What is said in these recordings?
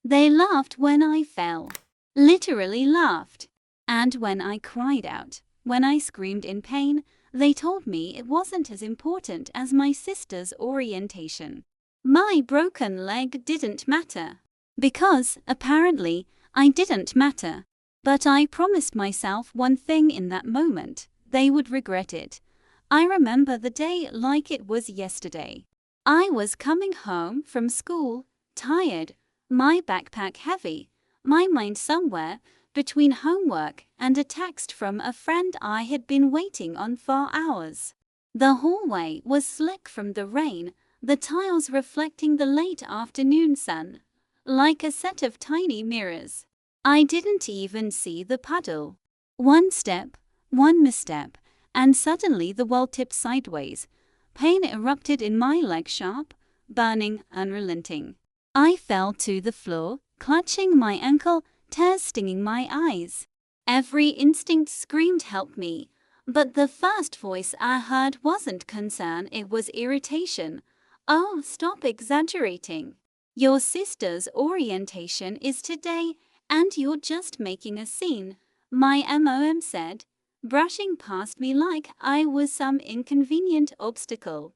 They laughed when I fell. Literally laughed. And when I cried out, when I screamed in pain, they told me it wasn't as important as my sister's orientation. My broken leg didn't matter. Because, apparently, I didn't matter. But I promised myself one thing in that moment: they would regret it. I remember the day like it was yesterday. I was coming home from school, tired, my backpack heavy, my mind somewhere between homework and a text from a friend I had been waiting on for hours. The hallway was slick from the rain, the tiles reflecting the late afternoon sun, like a set of tiny mirrors. I didn't even see the puddle. One step, one misstep, and suddenly the wall tipped sideways. Pain erupted in my leg, sharp, burning, unrelenting. I fell to the floor, clutching my ankle, tears stinging my eyes. Every instinct screamed, "Help me!" But the first voice I heard wasn't concern, it was irritation. "Oh, stop exaggerating. Your sister's orientation is today, and you're just making a scene," my mom said, brushing past me like I was some inconvenient obstacle.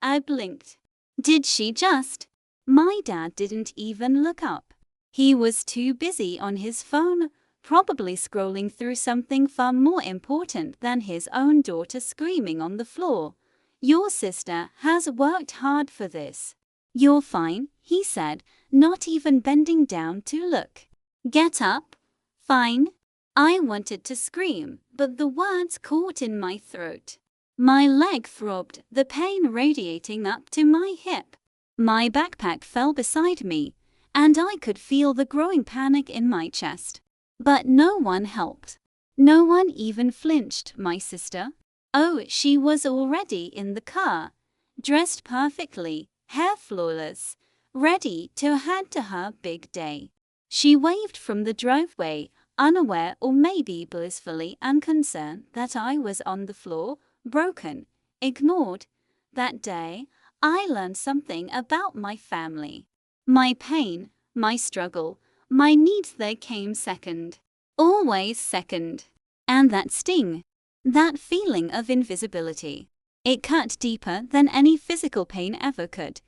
I blinked. Did she just? My dad didn't even look up. He was too busy on his phone, probably scrolling through something far more important than his own daughter screaming on the floor. "Your sister has worked hard for this. You're fine," he said, not even bending down to look. "Get up." "Fine." I wanted to scream, but the words caught in my throat. My leg throbbed, the pain radiating up to my hip. My backpack fell beside me, and I could feel the growing panic in my chest. But no one helped. No one even flinched. My sister? Oh, she was already in the car, dressed perfectly, hair flawless, ready to head to her big day. She waved from the driveway, unaware or maybe blissfully unconcerned that I was on the floor, broken, ignored. That day, I learned something about my family. My pain, my struggle, my needs, they came second. Always second. And that sting, that feeling of invisibility, it cut deeper than any physical pain ever could.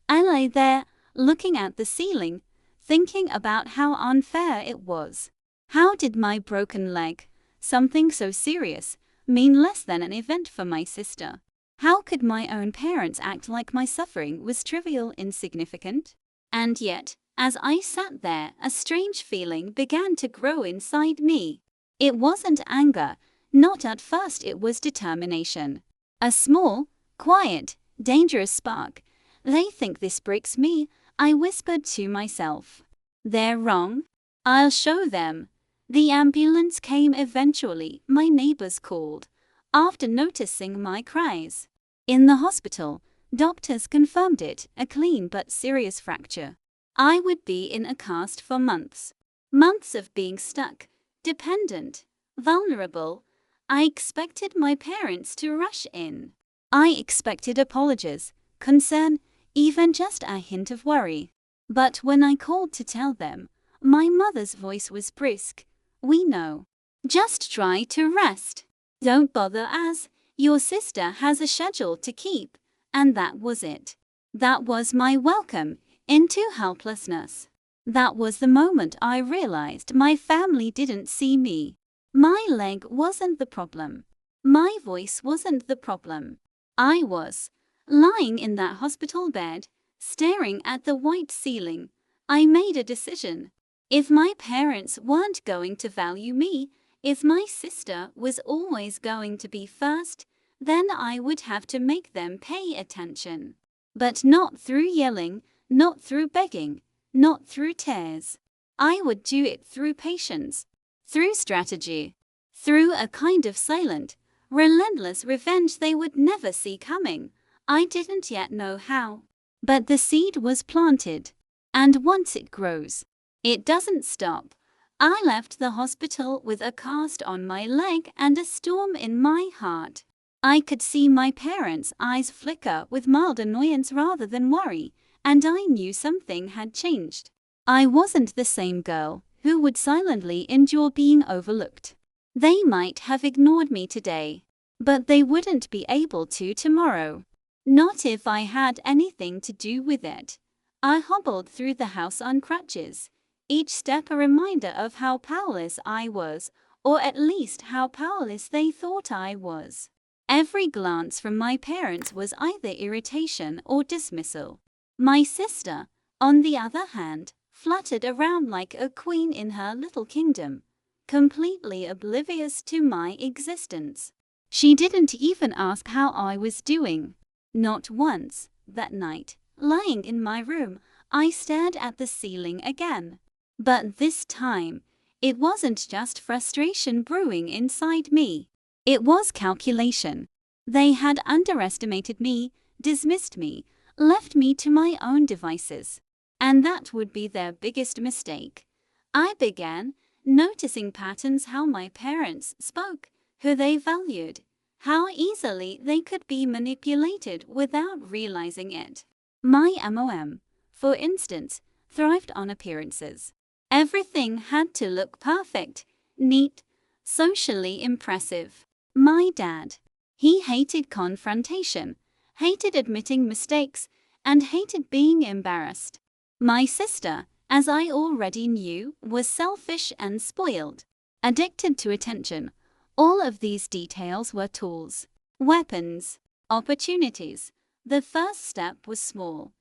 I lay there, looking at the ceiling, thinking about how unfair it was. How did my broken leg, something so serious, mean less than an event for my sister? How could my own parents act like my suffering was trivial, insignificant? And yet, as I sat there, a strange feeling began to grow inside me. It wasn't anger, not at first, it was determination. A small, quiet, dangerous spark. "They think this breaks me," I whispered to myself. "They're wrong. I'll show them." The ambulance came eventually. My neighbors called, after noticing my cries. In the hospital, doctors confirmed it, a clean but serious fracture. I would be in a cast for months. Months of being stuck, dependent, vulnerable. I expected my parents to rush in. I expected apologies, concern, even just a hint of worry. But when I called to tell them, my mother's voice was brisk. "We know. Just try to rest. Don't bother us. Your sister has a schedule to keep." And that was it. That was my welcome into helplessness. That was the moment I realized my family didn't see me. My leg wasn't the problem. My voice wasn't the problem. I was. Lying in that hospital bed, staring at the white ceiling, I made a decision. If my parents weren't going to value me, if my sister was always going to be first, then I would have to make them pay attention. But not through yelling, not through begging, not through tears. I would do it through patience, through strategy, through a kind of silent, relentless revenge they would never see coming. I didn't yet know how. But the seed was planted. And once it grows, it doesn't stop. I left the hospital with a cast on my leg and a storm in my heart. I could see my parents' eyes flicker with mild annoyance rather than worry, and I knew something had changed. I wasn't the same girl who would silently endure being overlooked. They might have ignored me today, but they wouldn't be able to tomorrow. Not if I had anything to do with it. I hobbled through the house on crutches, each step a reminder of how powerless I was, or at least how powerless they thought I was. Every glance from my parents was either irritation or dismissal. My sister, on the other hand, fluttered around like a queen in her little kingdom, completely oblivious to my existence. She didn't even ask how I was doing. Not once. That night, lying in my room, I stared at the ceiling again. But this time, it wasn't just frustration brewing inside me. It was calculation. They had underestimated me, dismissed me, left me to my own devices. And that would be their biggest mistake. I began noticing patterns: how my parents spoke, who they valued, how easily they could be manipulated without realizing it. My MOM, for instance, thrived on appearances. Everything had to look perfect, neat, socially impressive. My dad, he hated confrontation, hated admitting mistakes, and hated being embarrassed. My sister, as I already knew, was selfish and spoiled, addicted to attention. All of these details were tools, weapons, opportunities. The first step was small,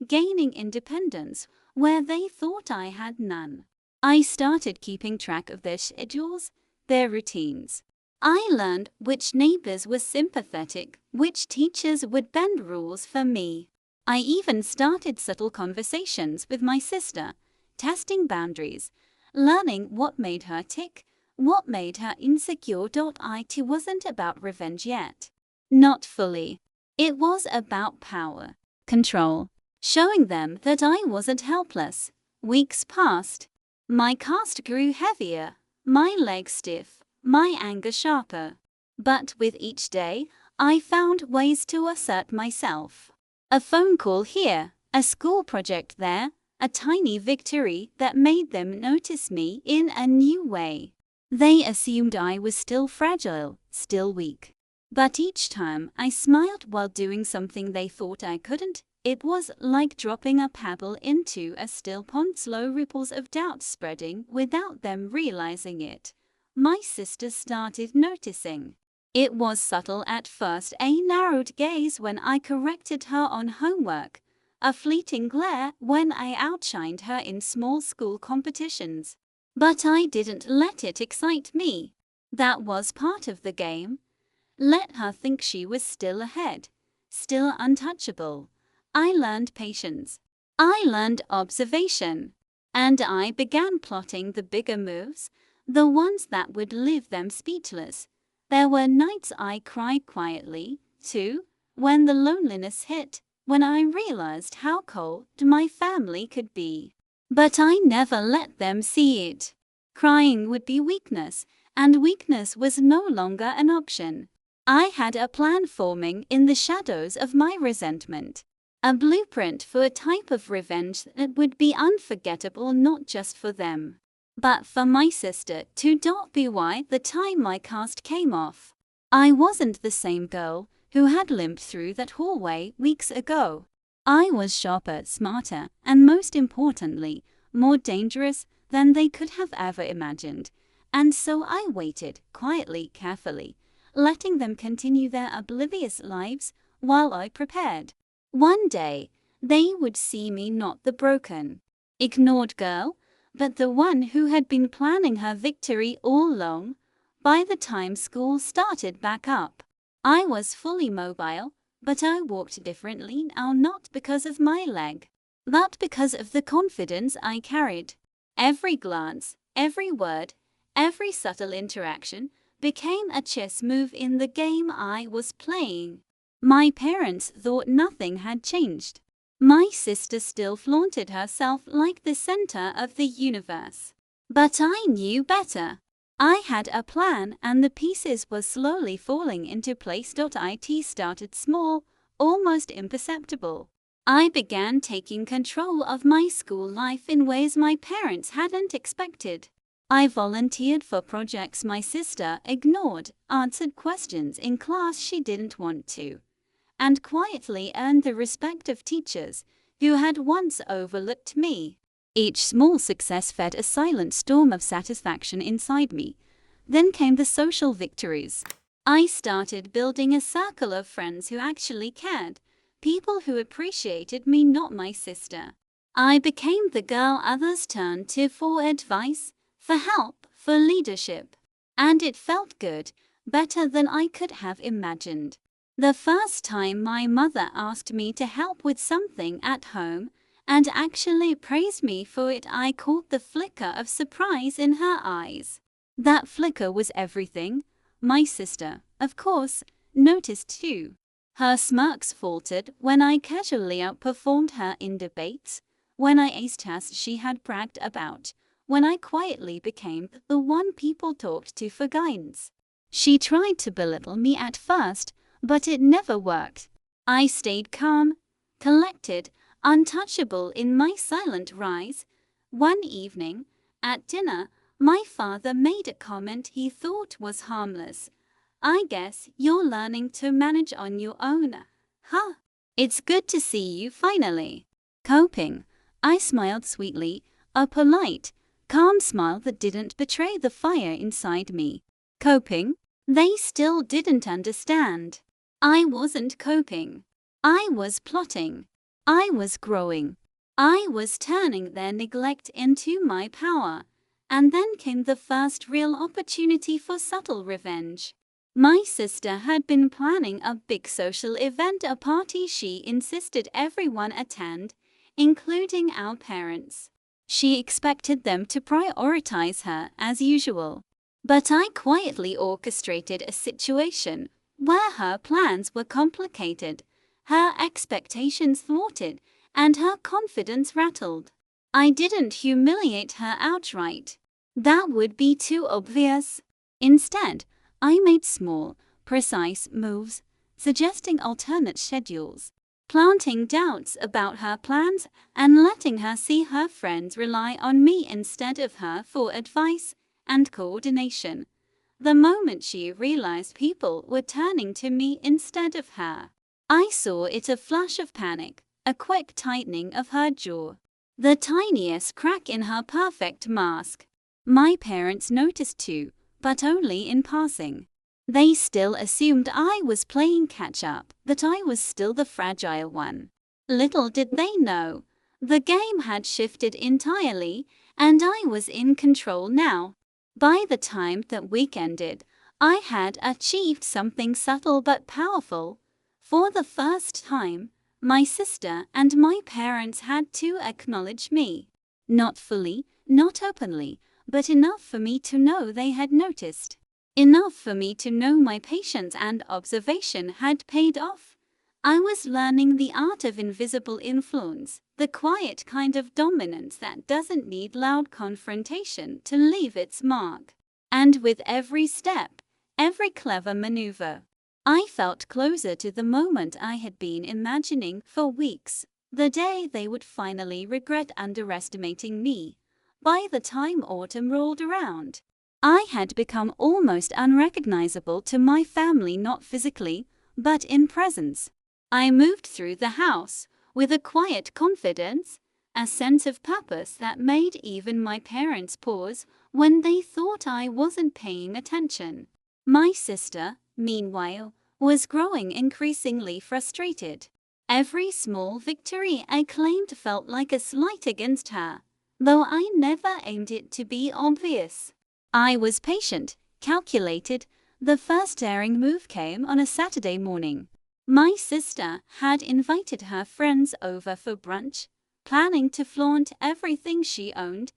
gaining independence where they thought I had none. I started keeping track of their schedules, their routines. I learned which neighbors were sympathetic, which teachers would bend rules for me. I even started subtle conversations with my sister, testing boundaries, learning what made her tick, what made her insecure. It wasn't about revenge yet. Not fully. It was about power, control, showing them that I wasn't helpless. Weeks passed. My cast grew heavier, my legs stiff, my anger sharper. But with each day, I found ways to assert myself. A phone call here, a school project there, a tiny victory that made them notice me in a new way. They assumed I was still fragile, still weak. But each time I smiled while doing something they thought I couldn't, it was like dropping a pebble into a still pond. Slow ripples of doubt spreading without them realizing it. My sister started noticing. It was subtle at first: a narrowed gaze when I corrected her on homework, a fleeting glare when I outshined her in small school competitions. But I didn't let it excite me. That was part of the game. Let her think she was still ahead, still untouchable. I learned patience. I learned observation. And I began plotting the bigger moves, the ones that would leave them speechless. There were nights I cried quietly, too, when the loneliness hit, when I realized how cold my family could be. But I never let them see it. Crying would be weakness, and weakness was no longer an option. I had a plan forming in the shadows of my resentment. A blueprint for a type of revenge that would be unforgettable not just for them, but for my sister too. By the time my cast came off, I wasn't the same girl who had limped through that hallway weeks ago. I was sharper, smarter, and most importantly, more dangerous than they could have ever imagined. And so I waited, quietly, carefully, letting them continue their oblivious lives while I prepared. One day, they would see me not the broken, ignored girl, but the one who had been planning her victory all along. By the time school started back up, I was fully mobile, but I walked differently now, not because of my leg, but because of the confidence I carried. Every glance, every word, every subtle interaction became a chess move in the game I was playing. My parents thought nothing had changed. My sister still flaunted herself like the center of the universe. But I knew better. I had a plan, and the pieces were slowly falling into place. It started small, almost imperceptible. I began taking control of my school life in ways my parents hadn't expected. I volunteered for projects my sister ignored, answered questions in class she didn't want to, and quietly earned the respect of teachers who had once overlooked me. Each small success fed a silent storm of satisfaction inside me. Then came the social victories. I started building a circle of friends who actually cared, people who appreciated me, not my sister. I became the girl others turned to for advice, for help, for leadership. And it felt good, better than I could have imagined. The first time my mother asked me to help with something at home and actually praised me for it, I caught the flicker of surprise in her eyes. That flicker was everything. My sister, of course, noticed too. Her smirks faltered when I casually outperformed her in debates, when I aced tests she had bragged about, when I quietly became the one people talked to for guidance. She tried to belittle me at first, but it never worked. I stayed calm, collected, untouchable in my silent rise. One evening, at dinner, my father made a comment he thought was harmless. "I guess you're learning to manage on your own, huh? It's good to see you finally." Coping. I smiled sweetly, a polite, calm smile that didn't betray the fire inside me. Coping? They still didn't understand. I wasn't coping. I was plotting. I was growing. I was turning their neglect into my power. And then came the first real opportunity for subtle revenge. My sister had been planning a big social event, a party she insisted everyone attend, including our parents. She expected them to prioritize her as usual. But I quietly orchestrated a situation where her plans were complicated, her expectations thwarted, and her confidence rattled. I didn't humiliate her outright. That would be too obvious. Instead, I made small, precise moves, suggesting alternate schedules, planting doubts about her plans, and letting her see her friends rely on me instead of her for advice and coordination. The moment she realized people were turning to me instead of her, I saw it: a flash of panic, a quick tightening of her jaw, the tiniest crack in her perfect mask. My parents noticed too, but only in passing. They still assumed I was playing catch-up, that I was still the fragile one. Little did they know, the game had shifted entirely, and I was in control now. By the time that week ended, I had achieved something subtle but powerful. For the first time, my sister and my parents had to acknowledge me. Not fully, not openly, but enough for me to know they had noticed. Enough for me to know my patience and observation had paid off. I was learning the art of invisible influence, the quiet kind of dominance that doesn't need loud confrontation to leave its mark. And with every step, every clever maneuver, I felt closer to the moment I had been imagining for weeks, the day they would finally regret underestimating me. By the time autumn rolled around, I had become almost unrecognizable to my family, not physically, but in presence. I moved through the house with a quiet confidence, a sense of purpose that made even my parents pause when they thought I wasn't paying attention. My sister, meanwhile, was growing increasingly frustrated. Every small victory I claimed felt like a slight against her, though I never aimed it to be obvious. I was patient, calculated. The first daring move came on a Saturday morning. My sister had invited her friends over for brunch, planning to flaunt everything she owned,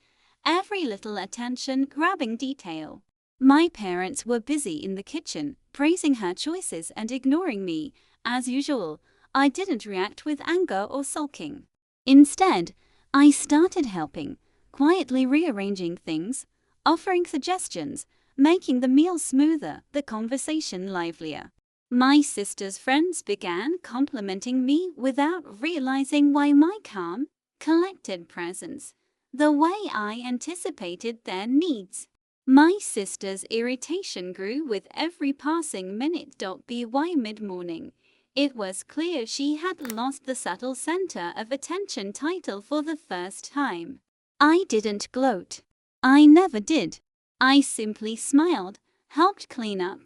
every little attention-grabbing detail. My parents were busy in the kitchen, praising her choices and ignoring me. As usual, I didn't react with anger or sulking. Instead, I started helping, quietly rearranging things, offering suggestions, making the meal smoother, the conversation livelier. My sister's friends began complimenting me without realizing why my calm, collected presence, the way I anticipated their needs. My sister's irritation grew with every passing minute. By mid-morning, it was clear she had lost the subtle center of attention title for the first time. I didn't gloat. I never did. I simply smiled, helped clean up,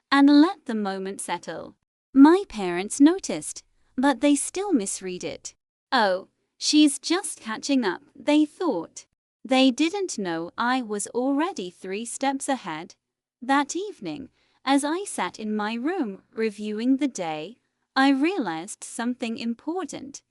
and let the moment settle. My parents noticed, but they still misread it. Oh, she's just catching up, they thought. They didn't know I was already 3 steps ahead. That evening, as I sat in my room reviewing the day, I realized something important.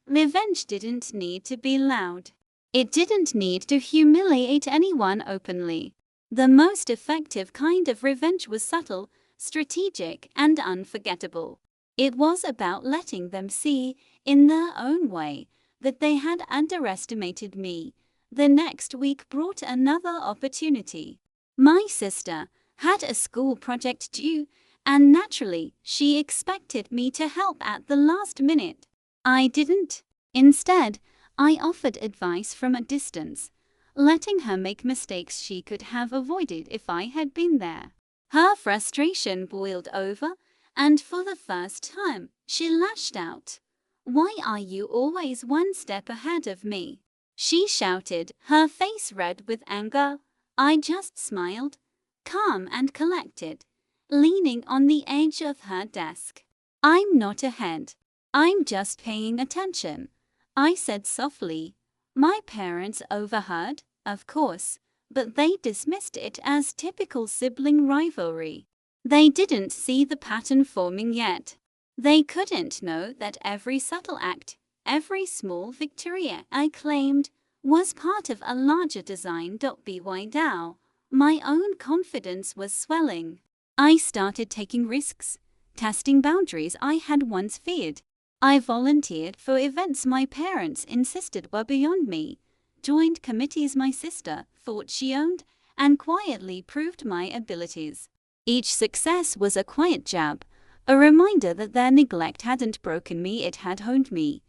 Revenge didn't need to be loud. It didn't need to humiliate anyone openly. The most effective kind of revenge was subtle, strategic, and unforgettable. It was about letting them see, in their own way, that they had underestimated me. The next week brought another opportunity. My sister had a school project due, and naturally, she expected me to help at the last minute. I didn't. Instead, I offered advice from a distance, letting her make mistakes she could have avoided if I had been there. Her frustration boiled over, and for the first time, she lashed out. "Why are you always 1 step ahead of me?" she shouted, her face red with anger. I just smiled, calm and collected, leaning on the edge of her desk. "I'm not ahead. I'm just paying attention," I said softly. My parents overheard, of course, but they dismissed it as typical sibling rivalry. They didn't see the pattern forming yet. They couldn't know that every subtle act, every small victory I claimed, was part of a larger design. By now, my own confidence was swelling. I started taking risks, testing boundaries I had once feared. I volunteered for events my parents insisted were beyond me, joined committees my sister thought she owned, and quietly proved my abilities. Each success was a quiet jab, a reminder that their neglect hadn't broken me, it had honed me.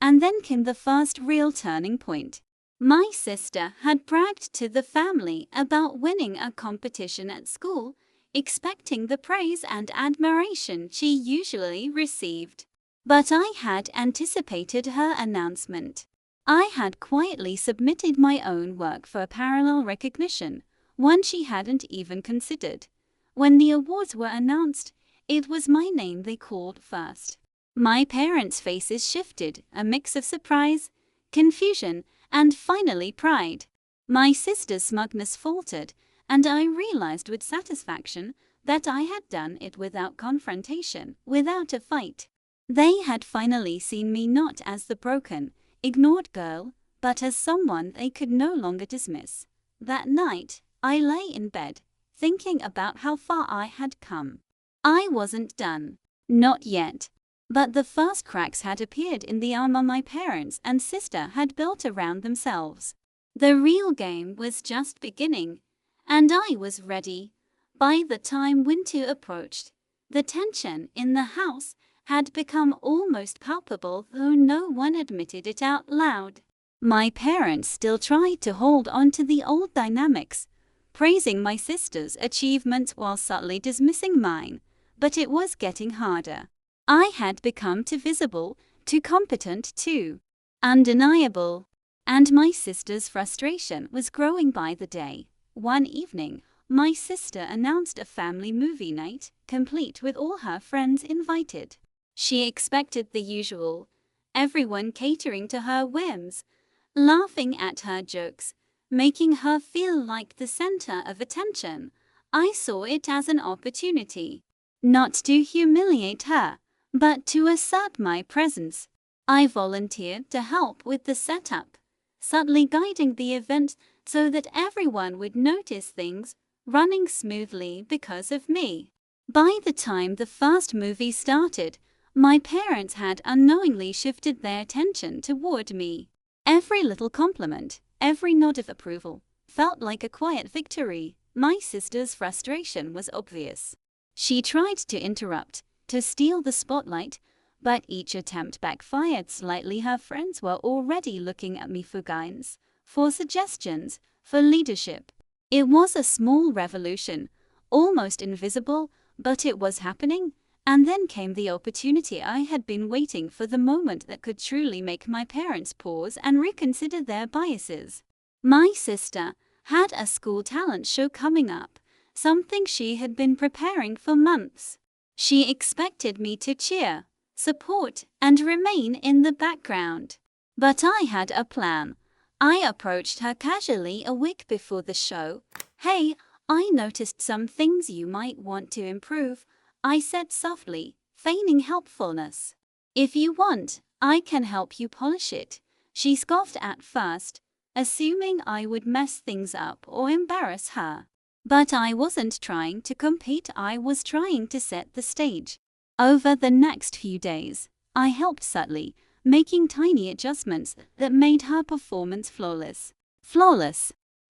And then came the first real turning point. My sister had bragged to the family about winning a competition at school, expecting the praise and admiration she usually received. But I had anticipated her announcement. I had quietly submitted my own work for parallel recognition, one she hadn't even considered. When the awards were announced, it was my name they called first. My parents' faces shifted, a mix of surprise, confusion, and finally pride. My sister's smugness faltered, and I realized with satisfaction that I had done it without confrontation, without a fight. They had finally seen me not as the broken, ignored girl, but as someone they could no longer dismiss. That night, I lay in bed, thinking about how far I had come. I wasn't done. Not yet. But the first cracks had appeared in the armor my parents and sister had built around themselves. The real game was just beginning, and I was ready. By the time winter approached, the tension in the house had become almost palpable, though no one admitted it out loud. My parents still tried to hold on to the old dynamics, praising my sister's achievements while subtly dismissing mine, but it was getting harder. I had become too visible, too competent, too undeniable, and my sister's frustration was growing by the day. One evening, my sister announced a family movie night, complete with all her friends invited. She expected the usual, everyone catering to her whims, laughing at her jokes, making her feel like the center of attention. I saw it as an opportunity, not to humiliate her, but to assert my presence. I volunteered to help with the setup, subtly guiding the event so that everyone would notice things running smoothly because of me. By the time the first movie started, my parents had unknowingly shifted their attention toward me. Every little compliment, every nod of approval, felt like a quiet victory. My sister's frustration was obvious. She tried to interrupt, to steal the spotlight, but each attempt backfired slightly. Her friends were already looking at me for guidance, for suggestions, for leadership. It was a small revolution, almost invisible, but it was happening. And then came the opportunity. I had been waiting for, the moment that could truly make my parents pause and reconsider their biases. My sister had a school talent show coming up, something she had been preparing for months. She expected me to cheer, support, and remain in the background. But I had a plan. I approached her casually a week before the show. "Hey, I noticed some things you might want to improve," I said softly, feigning helpfulness. "If you want, I can help you polish it." She scoffed at first, assuming I would mess things up or embarrass her. But I wasn't trying to compete, I was trying to set the stage. Over the next few days, I helped subtly, making tiny adjustments that made her performance flawless.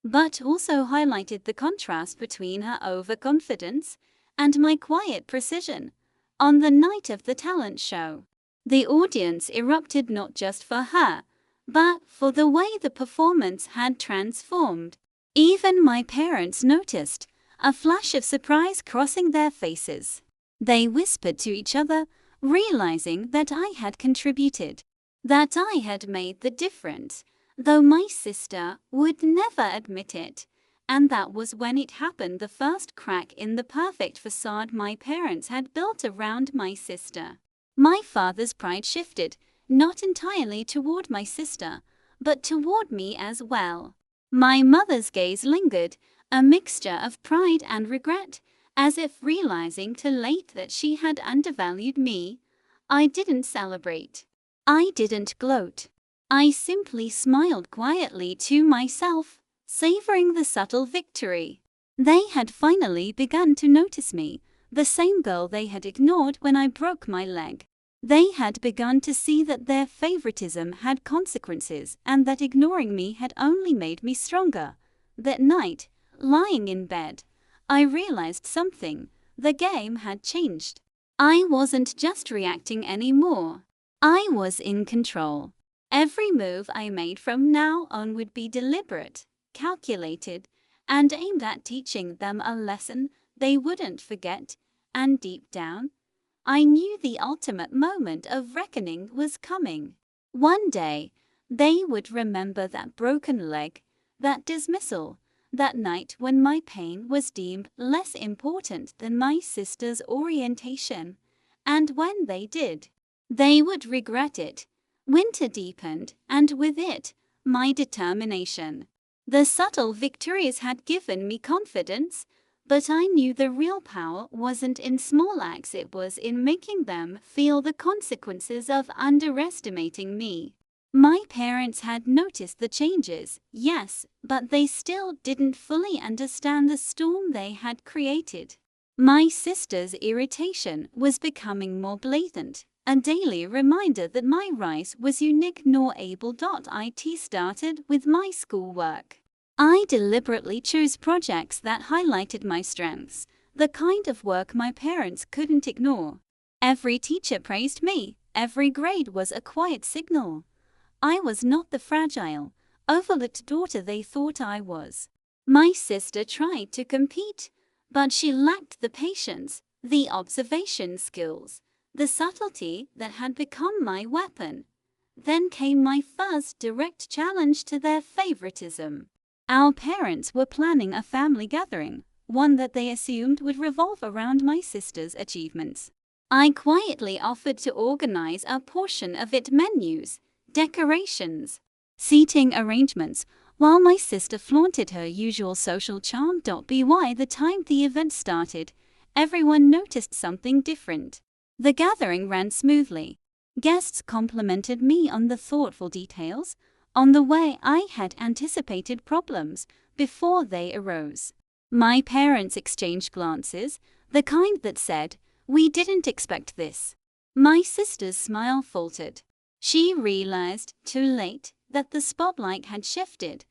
But also highlighted the contrast between her overconfidence and my quiet precision. On the night of the talent show, the audience erupted, not just for her, but for the way the performance had transformed. Even my parents noticed, a flash of surprise crossing their faces. They whispered to each other, realizing that I had contributed, that I had made the difference, though my sister would never admit it. And that was when it happened, the first crack in the perfect facade my parents had built around my sister. My father's pride shifted, not entirely toward my sister, but toward me as well. My mother's gaze lingered, a mixture of pride and regret, as if realizing too late that she had undervalued me. I didn't celebrate. I didn't gloat. I simply smiled quietly to myself, savoring the subtle victory. They had finally begun to notice me, the same girl they had ignored when I broke my leg. They had begun to see that their favoritism had consequences and that ignoring me had only made me stronger. That night, lying in bed, I realized something. The game had changed. I wasn't just reacting anymore. I was in control. Every move I made from now on would be deliberate, calculated, and aimed at teaching them a lesson they wouldn't forget. And deep down, I knew the ultimate moment of reckoning was coming. One day, they would remember that broken leg, that dismissal, that night when my pain was deemed less important than my sister's orientation. And when they did, they would regret it. Winter deepened, and with it, my determination. The subtle victories had given me confidence, but I knew the real power wasn't in small acts, it was in making them feel the consequences of underestimating me. My parents had noticed the changes, yes, but they still didn't fully understand the storm they had created. My sister's irritation was becoming more blatant, a daily reminder that my rise was unique nor able. It started with my schoolwork. I deliberately chose projects that highlighted my strengths, the kind of work my parents couldn't ignore. Every teacher praised me, every grade was a quiet signal. I was not the fragile, overlooked daughter they thought I was. My sister tried to compete, but she lacked the patience, the observation skills, the subtlety that had become my weapon. Then came my first direct challenge to their favoritism. Our parents were planning a family gathering, one that they assumed would revolve around my sister's achievements. I quietly offered to organize a portion of it: menus, decorations, seating arrangements, while my sister flaunted her usual social charm. By the time the event started, everyone noticed something different. The gathering ran smoothly. Guests complimented me on the thoughtful details, on the way I had anticipated problems before they arose. My parents exchanged glances, the kind that said, "We didn't expect this." My sister's smile faltered. She realized, too late, that the spotlight had shifted.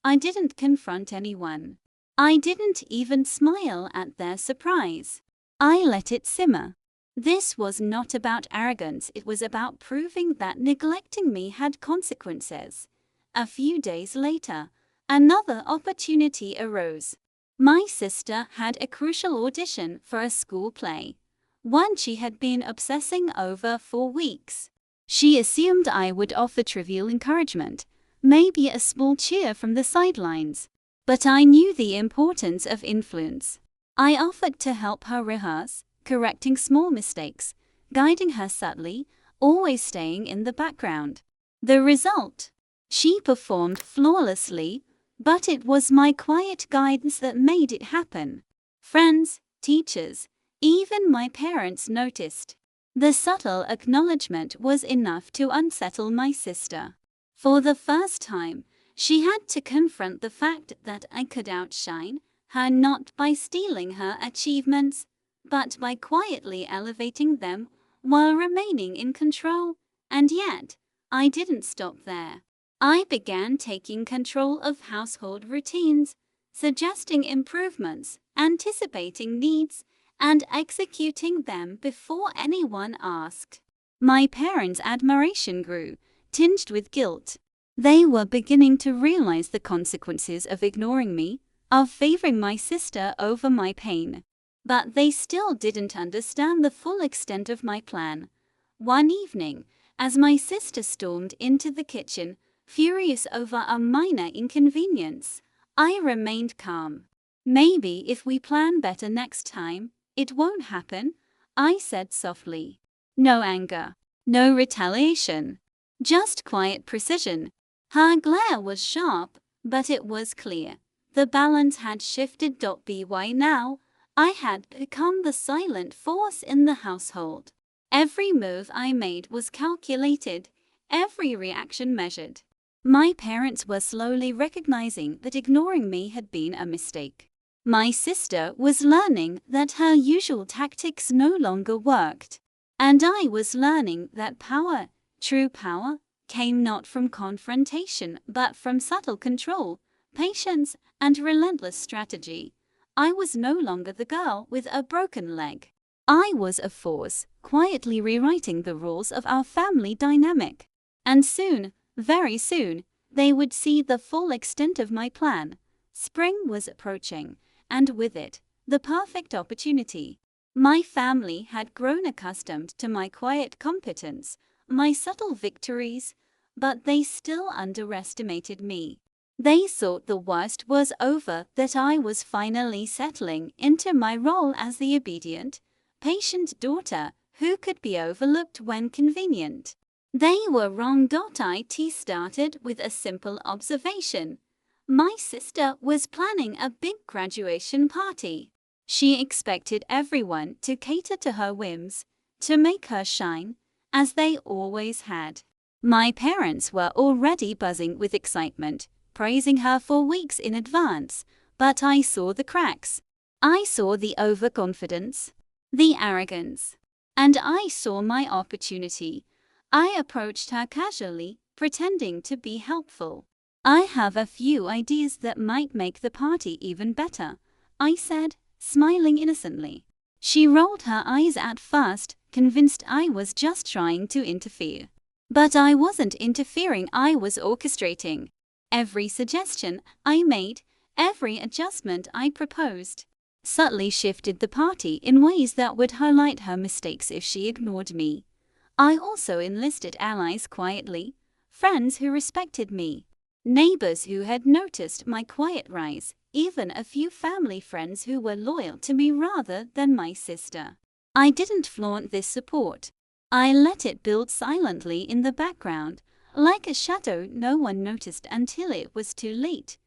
I didn't confront anyone. I didn't even smile at their surprise. I let it simmer. This was not about arrogance, it was about proving that neglecting me had consequences. A few days later, another opportunity arose. My sister had a crucial audition for a school play, one she had been obsessing over for weeks. She assumed I would offer trivial encouragement, maybe a small cheer from the sidelines. But I knew the importance of influence. I offered to help her rehearse, correcting small mistakes, guiding her subtly, always staying in the background. The result? She performed flawlessly, but it was my quiet guidance that made it happen. Friends, teachers, even my parents noticed. The subtle acknowledgement was enough to unsettle my sister. For the first time, she had to confront the fact that I could outshine her not by stealing her achievements, but by quietly elevating them while remaining in control. And yet, I didn't stop there. I began taking control of household routines, suggesting improvements, anticipating needs, and executing them before anyone asked. My parents' admiration grew, tinged with guilt. They were beginning to realize the consequences of ignoring me, of favoring my sister over my pain. But they still didn't understand the full extent of my plan. One evening, as my sister stormed into the kitchen, furious over a minor inconvenience, I remained calm. Maybe if we plan better next time, it won't happen, I said softly. No anger, no retaliation, just quiet precision. Her glare was sharp, but it was clear. The balance had shifted. By now, I had become the silent force in the household. Every move I made was calculated, every reaction measured. My parents were slowly recognizing that ignoring me had been a mistake. My sister was learning that her usual tactics no longer worked. And I was learning that power, true power, came not from confrontation but from subtle control, patience, and relentless strategy. I was no longer the girl with a broken leg. I was a force, quietly rewriting the rules of our family dynamic. And soon, very soon, they would see the full extent of my plan. Spring was approaching, and with it, the perfect opportunity. My family had grown accustomed to my quiet competence, my subtle victories, but they still underestimated me. They thought the worst was over, that I was finally settling into my role as the obedient, patient daughter who could be overlooked when convenient. They were wrong. It started with a simple observation. My sister was planning a big graduation party. She expected everyone to cater to her whims, to make her shine, as they always had. My parents were already buzzing with excitement, praising her for weeks in advance, but I saw the cracks. I saw the overconfidence, the arrogance, and I saw my opportunity. I approached her casually, pretending to be helpful. I have a few ideas that might make the party even better, I said, smiling innocently. She rolled her eyes at first, convinced I was just trying to interfere. But I wasn't interfering, I was orchestrating. Every suggestion I made, every adjustment I proposed, subtly shifted the party in ways that would highlight her mistakes if she ignored me. I also enlisted allies quietly, friends who respected me, neighbors who had noticed my quiet rise, even a few family friends who were loyal to me rather than my sister. I didn't flaunt this support. I let it build silently in the background, like a shadow no one noticed until it was too late.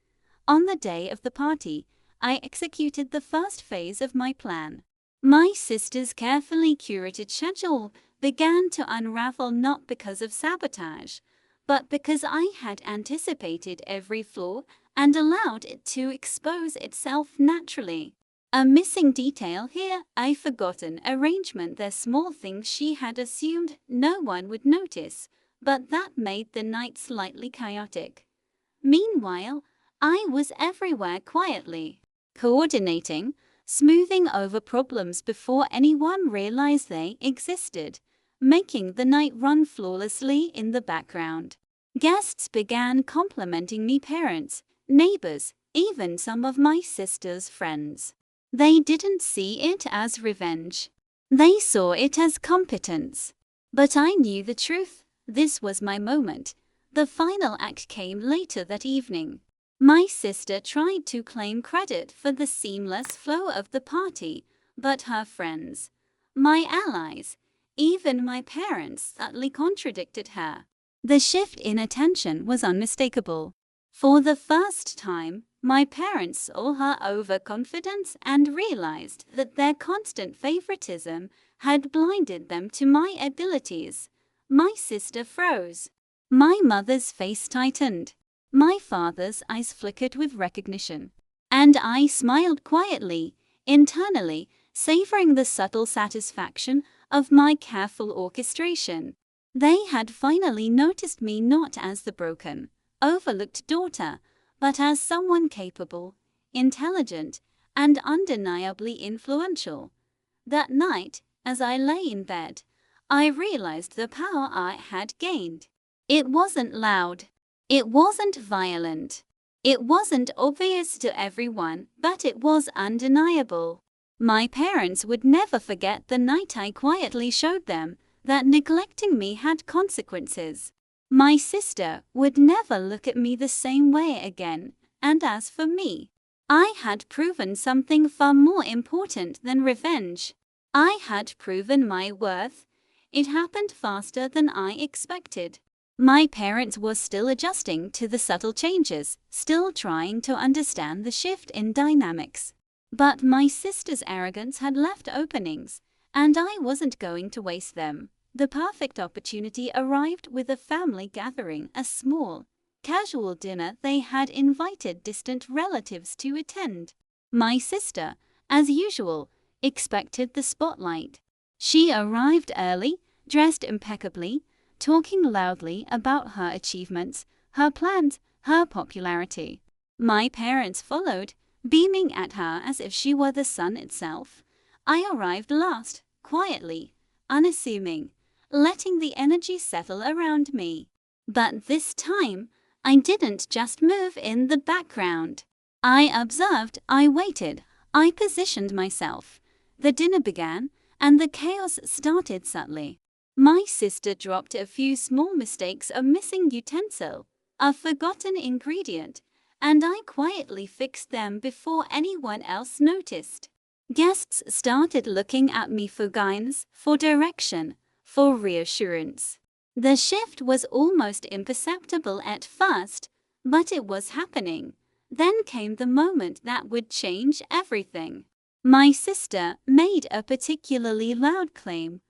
On the day of the party, I executed the first phase of my plan. My sister's carefully curated schedule began to unravel, not because of sabotage, but because I had anticipated every flaw and allowed it to expose itself naturally. A missing detail here, a forgotten arrangement, the small things she had assumed no one would notice, but that made the night slightly chaotic. Meanwhile, I was everywhere quietly, coordinating, smoothing over problems before anyone realized they existed, making the night run flawlessly in the background. Guests began complimenting me, parents, neighbors, even some of my sister's friends. They didn't see it as revenge. They saw it as competence. But I knew the truth. This was my moment. The final act came later that evening. My sister tried to claim credit for the seamless flow of the party, but her friends, my allies, even my parents subtly contradicted her. The shift in attention was unmistakable. For the first time, my parents saw her overconfidence and realized that their constant favoritism had blinded them to my abilities. My sister froze. My mother's face tightened. My father's eyes flickered with recognition. And I smiled quietly, internally, savoring the subtle satisfaction of my careful orchestration. They had finally noticed me not as the broken, overlooked daughter, but as someone capable, intelligent, and undeniably influential. That night, as I lay in bed, I realized the power I had gained. It wasn't loud. It wasn't violent. It wasn't obvious to everyone, but it was undeniable. My parents would never forget the night I quietly showed them that neglecting me had consequences. My sister would never look at me the same way again, and as for me, I had proven something far more important than revenge. I had proven my worth. It happened faster than I expected. My parents were still adjusting to the subtle changes, still trying to understand the shift in dynamics. But my sister's arrogance had left openings, and I wasn't going to waste them. The perfect opportunity arrived with a family gathering, a small, casual dinner they had invited distant relatives to attend. My sister, as usual, expected the spotlight. She arrived early, dressed impeccably, talking loudly about her achievements, her plans, her popularity. My parents followed, beaming at her as if she were the sun itself. I arrived last, quietly, unassuming, letting the energy settle around me. But this time, I didn't just move in the background. I observed, I waited, I positioned myself. The dinner began, and the chaos started subtly. My sister dropped a few small mistakes: a missing utensil, a forgotten ingredient, and I quietly fixed them before anyone else noticed. Guests started looking at me for guidance, for direction, for reassurance. The shift was almost imperceptible at first, but it was happening. Then came the moment that would change everything. My sister made a particularly loud claim.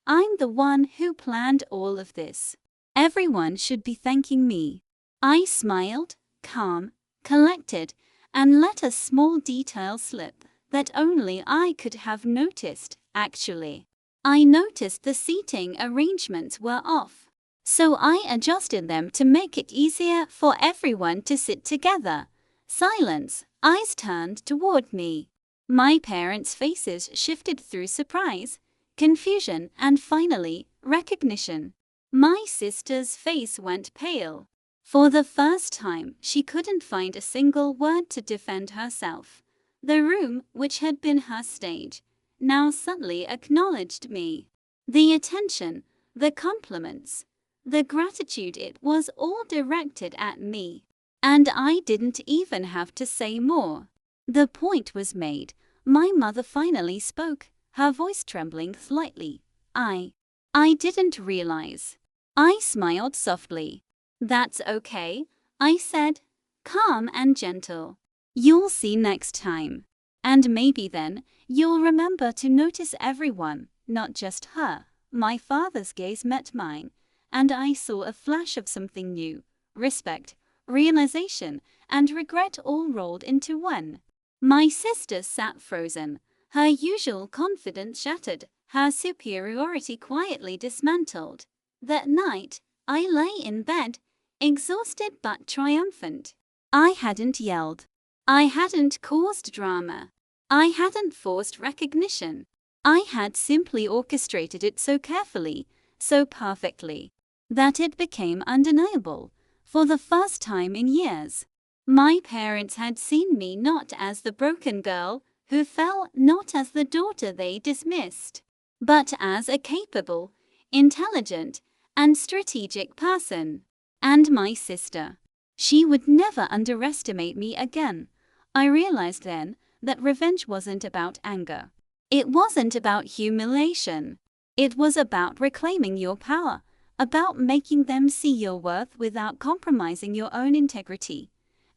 "I'm the one who planned all of this. Everyone should be thanking me." I smiled, calm, collected, and let a small detail slip that only I could have noticed, actually. I noticed the seating arrangements were off, so I adjusted them to make it easier for everyone to sit together. Silence, eyes turned toward me. My parents' faces shifted through surprise, confusion, and finally, recognition. My sister's face went pale. For the first time, she couldn't find a single word to defend herself. The room, which had been her stage, now suddenly acknowledged me. The attention, the compliments, the gratitude, it was all directed at me. And I didn't even have to say more. The point was made. My mother finally spoke, her voice trembling slightly. I didn't realize. I smiled softly. "That's okay," I said, calm and gentle. "You'll see next time. And maybe then, you'll remember to notice everyone, not just her." My father's gaze met mine, and I saw a flash of something new: respect, realization, and regret all rolled into one. My sister sat frozen, her usual confidence shattered, her superiority quietly dismantled. That night, I lay in bed, exhausted but triumphant. I hadn't yelled. I hadn't caused drama. I hadn't forced recognition. I had simply orchestrated it so carefully, so perfectly, that it became undeniable. For the first time in years, my parents had seen me not as the broken girl who fell, not as the daughter they dismissed, but as a capable, intelligent, and strategic person. And my sister. She would never underestimate me again. I realized then that revenge wasn't about anger. It wasn't about humiliation. It was about reclaiming your power, about making them see your worth without compromising your own integrity.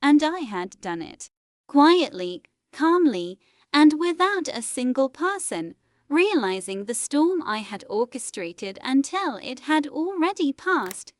And I had done it. Quietly, calmly, and without a single person realizing the storm I had orchestrated until it had already passed.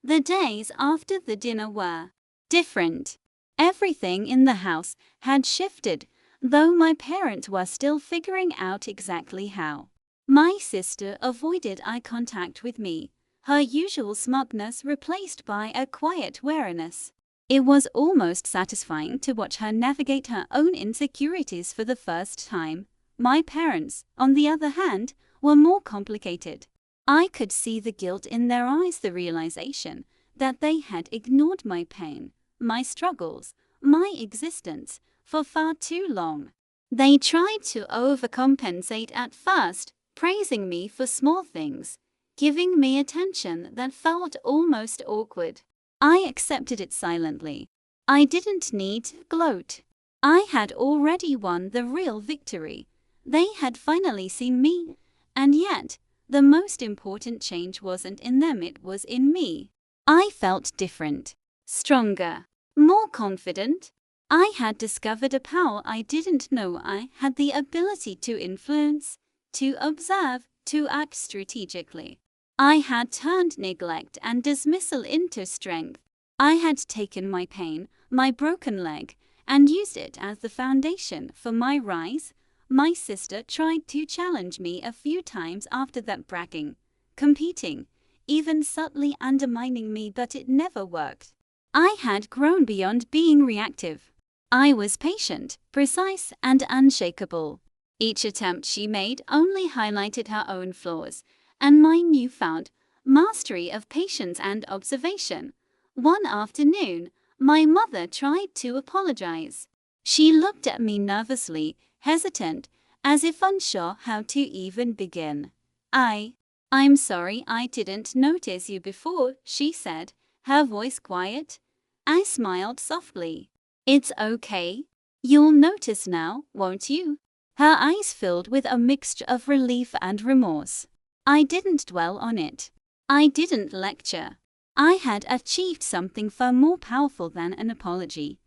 The days after the dinner were different. Everything in the house had shifted, though my parents were still figuring out exactly how. My sister avoided eye contact with me, her usual smugness replaced by a quiet wariness. It was almost satisfying to watch her navigate her own insecurities for the first time. My parents, on the other hand, were more complicated. I could see the guilt in their eyes, the realization that they had ignored my pain, my struggles, my existence for far too long. They tried to overcompensate at first, praising me for small things, giving me attention that felt almost awkward. I accepted it silently. I didn't need to gloat. I had already won the real victory. They had finally seen me, and yet, the most important change wasn't in them, it was in me. I felt different, stronger, more confident. I had discovered a power I didn't know I had: the ability to influence, to observe, to act strategically. I had turned neglect and dismissal into strength. I had taken my pain, my broken leg, and used it as the foundation for my rise. My sister tried to challenge me a few times after that, bragging, competing, even subtly undermining me, but it never worked. I had grown beyond being reactive. I was patient, precise, and unshakable. Each attempt she made only highlighted her own flaws, and my newfound mastery of patience and observation. One afternoon, my mother tried to apologize. She looked at me nervously, hesitant, as if unsure how to even begin. I'm sorry I didn't notice you before, she said, her voice quiet. I smiled softly. It's okay. You'll notice now, won't you? Her eyes filled with a mixture of relief and remorse. I didn't dwell on it. I didn't lecture. I had achieved something far more powerful than an apology.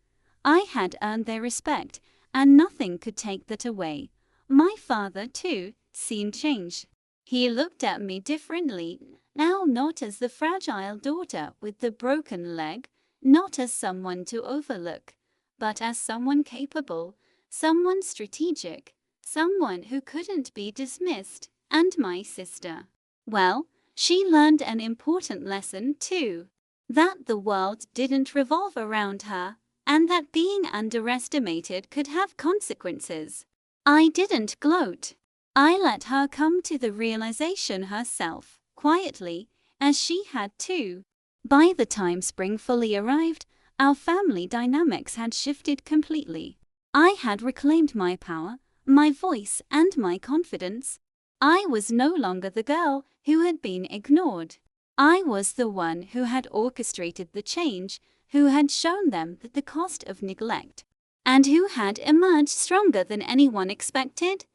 I had earned their respect, and nothing could take that away. My father, too, seemed changed. He looked at me differently, now not as the fragile daughter with the broken leg, not as someone to overlook, but as someone capable, someone strategic, someone who couldn't be dismissed. And my sister, well, she learned an important lesson too. That the world didn't revolve around her, and that being underestimated could have consequences. I didn't gloat. I let her come to the realization herself, quietly, as she had too. By the time spring fully arrived, our family dynamics had shifted completely. I had reclaimed my power, my voice, and my confidence. I was no longer the girl who had been ignored. I was the one who had orchestrated the change, who had shown them that the cost of neglect, and who had emerged stronger than anyone expected.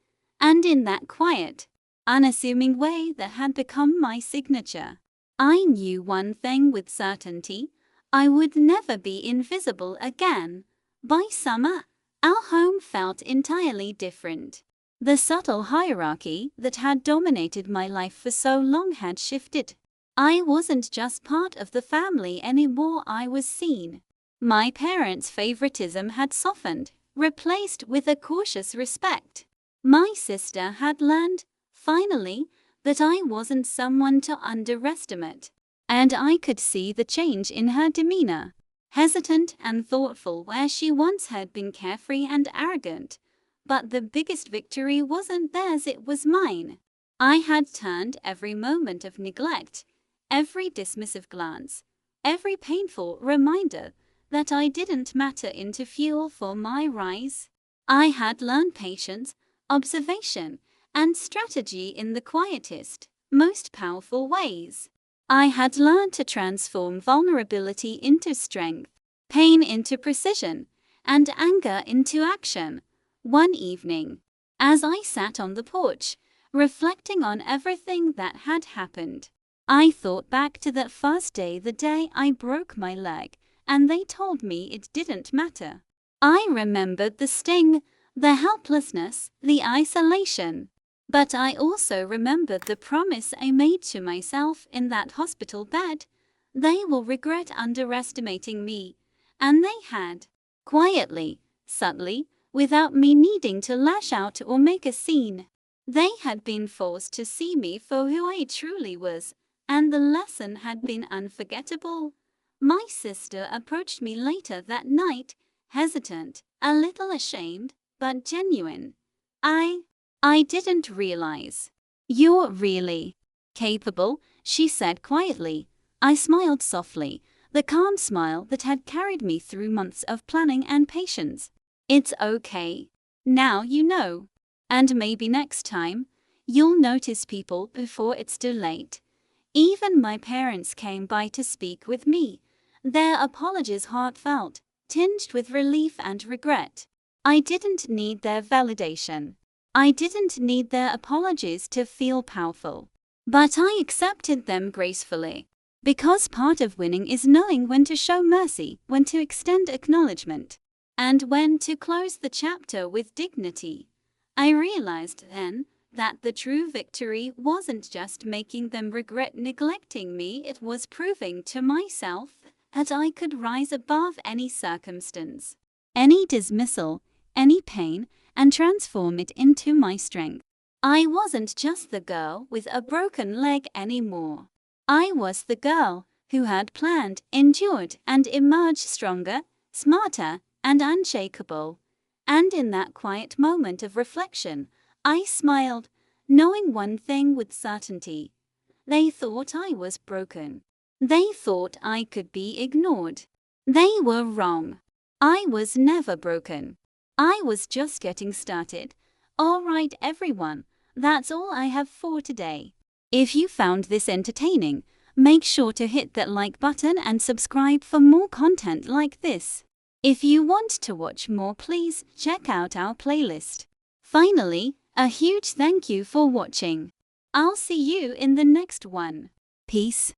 And in that quiet, unassuming way that had become my signature, I knew one thing with certainty: I would never be invisible again. By summer, our home felt entirely different. The subtle hierarchy that had dominated my life for so long had shifted. I wasn't just part of the family anymore, I was seen. My parents' favoritism had softened, replaced with a cautious respect. My sister had learned, finally, that I wasn't someone to underestimate. And I could see the change in her demeanor. Hesitant and thoughtful where she once had been carefree and arrogant, But the biggest victory wasn't theirs, it was mine. I had turned every moment of neglect, every dismissive glance, every painful reminder that I didn't matter into fuel for my rise. I had learned patience, observation, and strategy in the quietest, most powerful ways. I had learned to transform vulnerability into strength, pain into precision, and anger into action. One evening, as I sat on the porch, reflecting on everything that had happened, I thought back to that first day, the day I broke my leg, and they told me it didn't matter. I remembered the sting, the helplessness, the isolation. But I also remembered the promise I made to myself in that hospital bed. They will regret underestimating me. And they had. Quietly, subtly, without me needing to lash out or make a scene. They had been forced to see me for who I truly was, and the lesson had been unforgettable. My sister approached me later that night, hesitant, a little ashamed, but genuine. I didn't realize. You're really capable, she said quietly. I smiled softly, the calm smile that had carried me through months of planning and patience. It's okay. Now you know. And maybe next time, you'll notice people before it's too late. Even my parents came by to speak with me, their apologies heartfelt, tinged with relief and regret. I didn't need their validation. I didn't need their apologies to feel powerful. But I accepted them gracefully. Because part of winning is knowing when to show mercy, when to extend acknowledgement, and when to close the chapter with dignity. I realized then that the true victory wasn't just making them regret neglecting me, it was proving to myself that I could rise above any circumstance, any dismissal, any pain, and transform it into my strength. I wasn't just the girl with a broken leg anymore. I was the girl who had planned, endured, and emerged stronger, smarter, and unshakable. And in that quiet moment of reflection, I smiled, knowing one thing with certainty. They thought I was broken. They thought I could be ignored. They were wrong. I was never broken. I was just getting started. All right, everyone, that's all I have for today. If you found this entertaining, make sure to hit that like button and subscribe for more content like this. If you want to watch more, please check out our playlist. Finally, a huge thank you for watching. I'll see you in the next one. Peace.